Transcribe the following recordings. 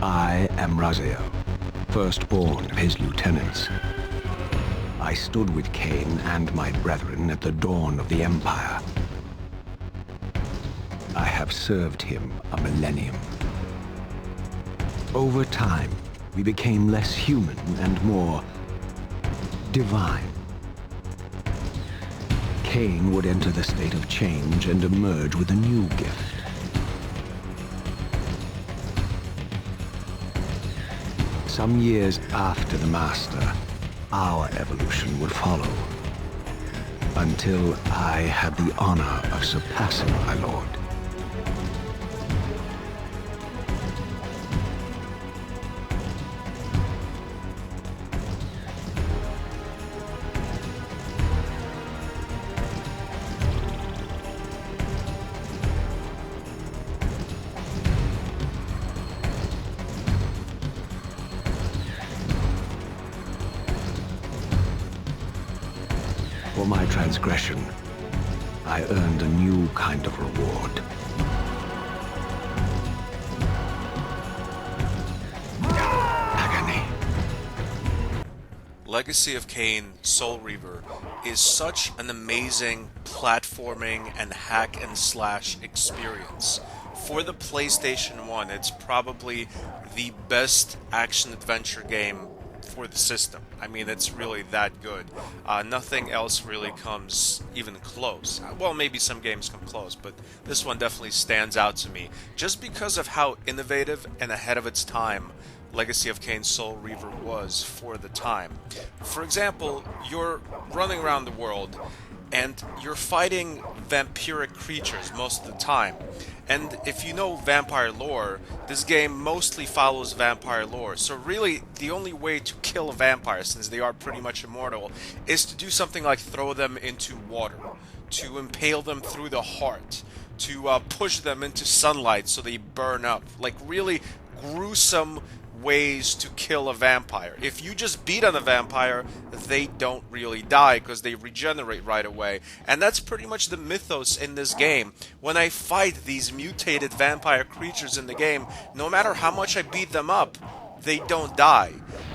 I am Raziel, firstborn of his lieutenants. I stood with Kain and my brethren at the dawn of the Empire. I have served him a millennium. Over time, we became less human and more divine. Kain would enter the state of change and emerge with a new gift. Some years after the Master, our evolution would follow, until I had the honor of surpassing my lord. For my transgression, I earned a new kind of reward. Agony. Legacy of Kain, Soul Reaver is such an amazing platforming and hack and slash experience. For the PlayStation 1, it's probably the best action-adventure game for the system. I mean, it's really that good. Nothing else really comes even close. Well, maybe some games come close, but this one definitely stands out to me just because of how innovative and ahead of its time Legacy of Kain Soul Reaver was for the time. For example, you're running around the world and you're fighting vampiric creatures most of the time. And if you know vampire lore, this game mostly follows vampire lore. So really, the only way to kill a vampire, since they are pretty much immortal, is to do something like throw them into water, to impale them through the heart, to push them into sunlight so they burn up. Like really gruesome ways to kill a vampire. If you just beat on a vampire, they don't really die because they regenerate right away. And that's pretty much the mythos in this game. When I fight these mutated vampire creatures in the game, no matter how much I beat them up, they don't die.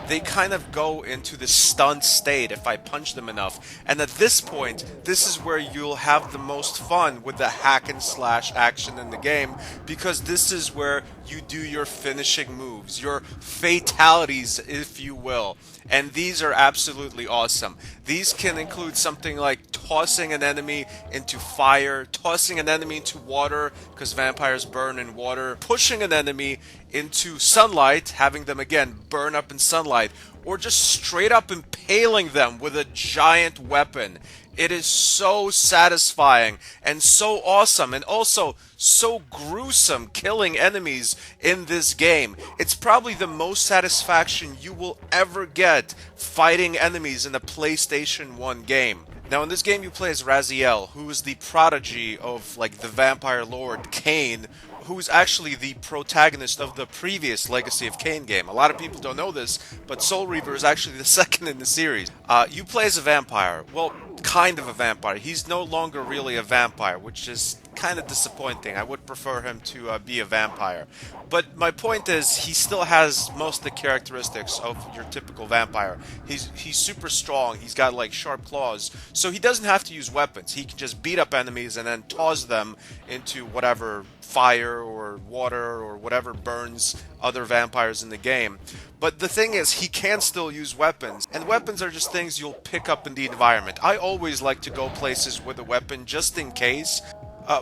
They kind of go into this stunned state if I punch them enough. And at this point, this is where you'll have the most fun with the hack and slash action in the game, because this is where you do your finishing moves, your fatalities, if you will. And these are absolutely awesome. These can include something like tossing an enemy into fire, tossing an enemy into water, because vampires burn in water, pushing an enemy into sunlight, having them again burn up in sunlight, or just straight up impaling them with a giant weapon. It is so satisfying and so awesome, and also so gruesome killing enemies in this game. It's probably the most satisfaction you will ever get fighting enemies in a PlayStation 1 game. Now in this game you play as Raziel, who is the prodigy of like the vampire lord Kain, who's actually the protagonist of the previous Legacy of Kain game. A lot of people don't know this, but Soul Reaver is actually the second in the series. You play as a vampire. Well, kind of a vampire. He's no longer really a vampire, which is kind of disappointing. I would prefer him to be a vampire. But my point is, he still has most of the characteristics of your typical vampire. He's super strong. He's got like sharp claws, so he doesn't have to use weapons. He can just beat up enemies and then toss them into whatever fire or water or whatever burns other vampires in the game. But the thing is, he can still use weapons, and weapons are just things you'll pick up in the environment. I always like to go places with a weapon just in case,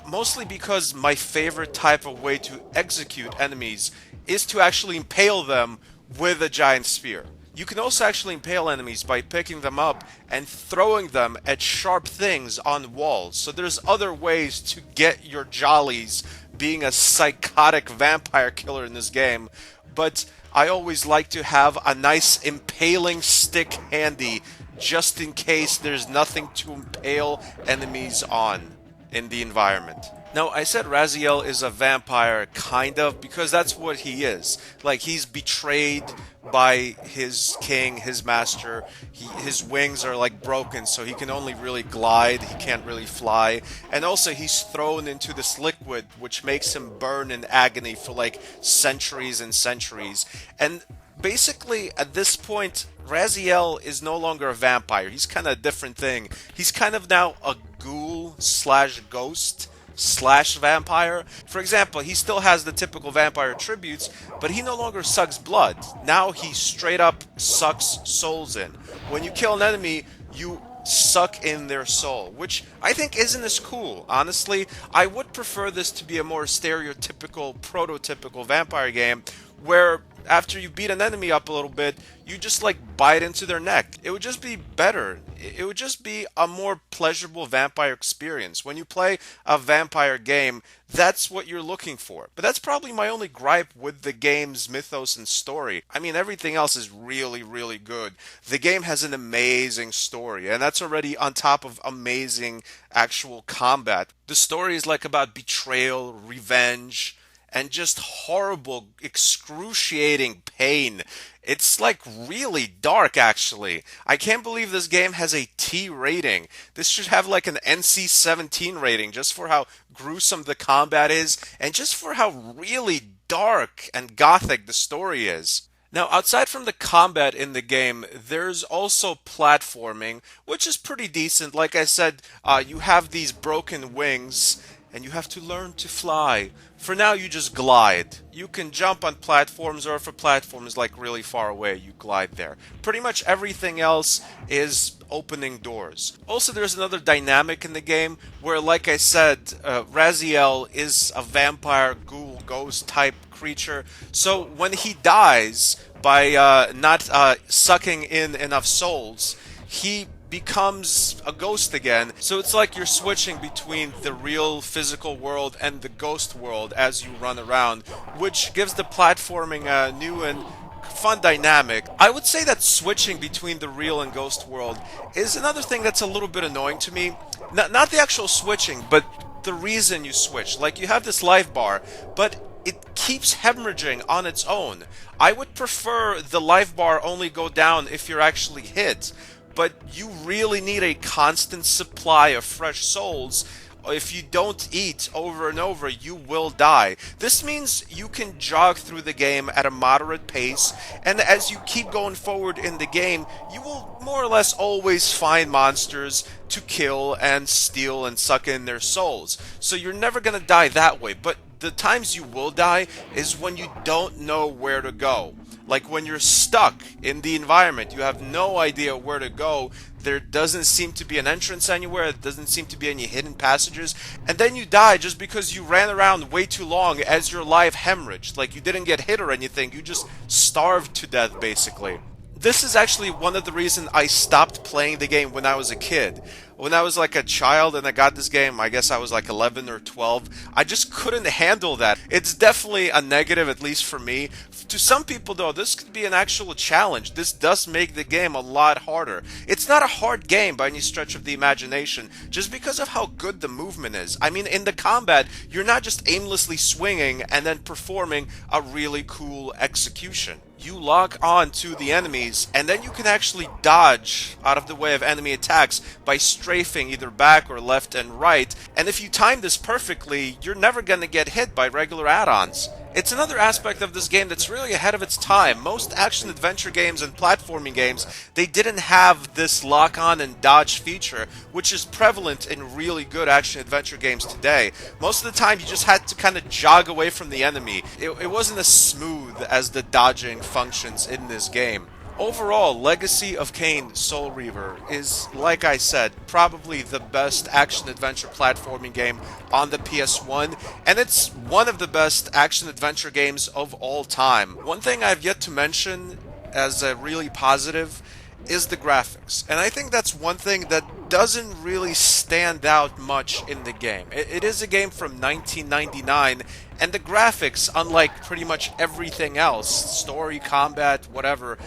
mostly because my favorite type of way to execute enemies is to actually impale them with a giant spear. You can also actually impale enemies by picking them up and throwing them at sharp things on walls. So there's other ways to get your jollies being a psychotic vampire killer in this game, but I always like to have a nice impaling stick handy just in case there's nothing to impale enemies on. in the environment. Now, I said Raziel is a vampire, kind of, because that's what he is. Like, he's betrayed by his king, his master. His wings are, like, broken, so he can only really glide. He can't really fly. And also, he's thrown into this liquid, which makes him burn in agony for, like, centuries and centuries. And basically, at this point, Raziel is no longer a vampire. He's kind of a different thing. He's kind of now a ghoul slash ghost slash vampire. For example, he still has the typical vampire attributes, but he no longer sucks blood. Now he straight up sucks souls in. When you kill an enemy, you suck in their soul, which I think isn't as cool. Honestly, I would prefer this to be a more stereotypical, prototypical vampire game where after you beat an enemy up a little bit, you just like bite into their neck. It would just be better. It would just be a more pleasurable vampire experience. When you play a vampire game, that's what you're looking for. But that's probably my only gripe with the game's mythos and story. I mean, everything else is really, really good. The game has an amazing story, and that's already on top of amazing actual combat. The story is like about betrayal, revenge, and just horrible, excruciating pain. It's like really dark, actually. I can't believe this game has a T rating. This should have like an NC-17 rating just for how gruesome the combat is and just for how really dark and gothic the story is. Now, outside from the combat in the game, there's also platforming, which is pretty decent. Like I said, you have these broken wings, and you have to learn to fly. For now, you just glide. You can jump on platforms, or if a platform is like really far away, you glide there. Pretty much everything else is opening doors. Also, there's another dynamic in the game where, like I said, Raziel is a vampire, ghoul, ghost type creature. So when he dies by not sucking in enough souls, he becomes a ghost again. So it's like you're switching between the real physical world and the ghost world as you run around, which gives the platforming a new and fun dynamic. I would say that switching between the real and ghost world is another thing that's a little bit annoying to me. Not the actual switching, but the reason you switch. Like, you have this life bar, but it keeps hemorrhaging on its own. I would prefer the life bar only go down if you're actually hit, but you really need a constant supply of fresh souls. If you don't eat over and over, you will die. This means you can jog through the game at a moderate pace, and as you keep going forward in the game, you will more or less always find monsters to kill and steal and suck in their souls. So you're never going to die that way, but the times you will die is when you don't know where to go. Like when you're stuck in the environment, you have no idea where to go. There doesn't seem to be an entrance anywhere. There doesn't seem to be any hidden passages. And then you die just because you ran around way too long as your life hemorrhaged. Like, you didn't get hit or anything. You just starved to death, basically. This is actually one of the reasons I stopped playing the game when I was a kid. When I was like a child and I got this game, I guess I was like 11 or 12, I just couldn't handle that. It's definitely a negative, at least for me. To some people, though, this could be an actual challenge. This does make the game a lot harder. It's not a hard game by any stretch of the imagination, just because of how good the movement is. I mean, in the combat, you're not just aimlessly swinging and then performing a really cool execution. You lock on to the enemies, and then you can actually dodge out of the way of enemy attacks by strafing either back or left and right. And if you time this perfectly, you're never going to get hit by regular add-ons. It's another aspect of this game that's really ahead of its time. Most action-adventure games and platforming games, they didn't have this lock-on and dodge feature, which is prevalent in really good action-adventure games today. Most of the time, you just had to kind of jog away from the enemy. It wasn't as smooth as the dodging functions in this game. Overall, Legacy of Kain Soul Reaver is, like I said, probably the best action-adventure platforming game on the PS1, and it's one of the best action-adventure games of all time. One thing I've yet to mention as a really positive is the graphics, and I think that's one thing that doesn't really stand out much in the game. It is a game from 1999, and the graphics, unlike pretty much everything else, story, combat, whatever,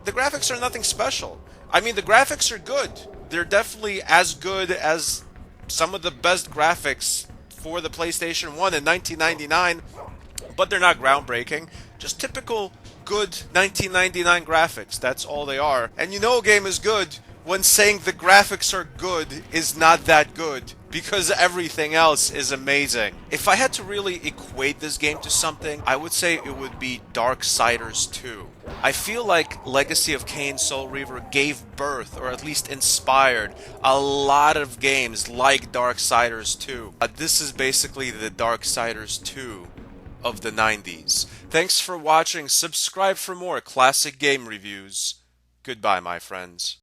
the graphics are nothing special. I mean, the graphics are good. They're definitely as good as some of the best graphics for the PlayStation 1 in 1999, but they're not groundbreaking. Just typical good 1999 graphics. That's all they are. And you know a game is good when saying the graphics are good is not that good, because everything else is amazing. If I had to really equate this game to something, I would say it would be Darksiders 2. I feel like Legacy of Kain Soul Reaver gave birth, or at least inspired, a lot of games like Darksiders 2. This is basically the Darksiders 2 of the 90s. Thanks for watching. Subscribe for more classic game reviews. Goodbye, my friends.